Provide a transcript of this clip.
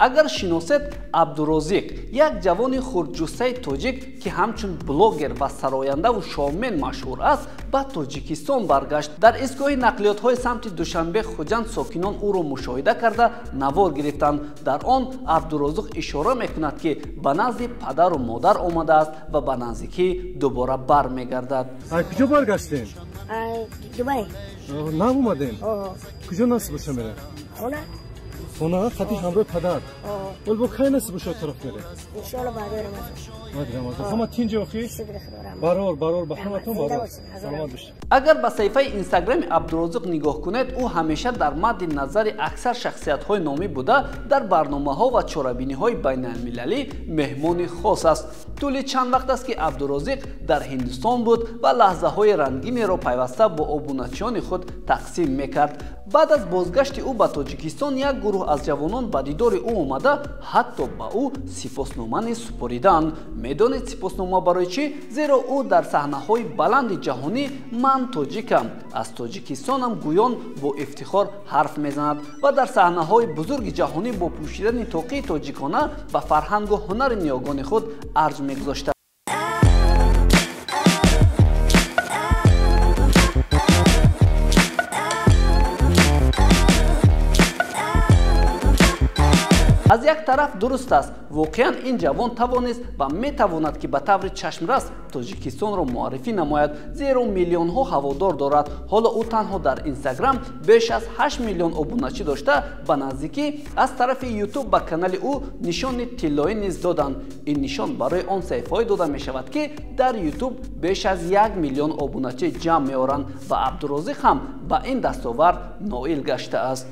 اگر شناسید عبدالرازق یک جوان خردجوسته تاجیک که همچون بلاگر و سراینده و شومن مشهور است به تاجیکستان برگشت. در ایستگاه نقلیات های سمت دوشنبه خوجند ساکنان او را مشاهده کرده نوار گرفتند. در آن عبدالرازق اشاره میکند که به نزد پدر و مادر آمده است و به نزدیکی دوباره برمیگردد. کجا برگشتین؟ دبی. نه اومدین؟ کجا نصب بشه میره؟ خونه خطیش همراه پدر. ولی با کی نصب بشه طرف میره؟ انشالله بعد رمضان. همه تین جوخی؟ برار به همتون برار. سلامت بشه. اگر به صفحه اینستاگرام عبدالرازق نگاه کنید او همیشه در مد نظر اکثر شخصیت های نامی بوده در برنامه ها و چاره‌بینی های بین المللی مهمان خاص است. طول چند وقت است که عبدالرازق در هندوستان بود و لحظه های رنگینی را پیوسته با ابونچیان خود تقسیم میکرد. بعد از بازگشت او به تاجیکستان یک گروه از جوانان به دیدار او آمده حتی به او سپاسنامه سپاریدند. میدانید سپاسنامه برای چی؟ زیرا او در صحنه های بلند جهانی من تاجیکم از تاجیکستانم گویان با افتخار حرف میزند و در صحنه های بزرگ جهانی با پوشیدن طاقه تاجیکانه به فرهنگ و هنر نیاگان خود ارج میگذاشته. از یک طرف درست است واقعا این جوان توانست و میتواند که به طور چشمرس تاجیکستان را معرفی نماید زیرا میلیون ها هوادار دارد. حالا او تنها در اینستاگرام بیش از 8 میلیون ابونچی داشته. به نزدیکی از طرف یوتیوب به کانال او نشان طلایی نیز دادند. این نشان برای آن صفحه‌ای داده می شود که در یوتیوب بیش از 1 میلیون ابونچی جمع می‌آورند و عبدالرازق هم به این دستاورد نائل گشته است.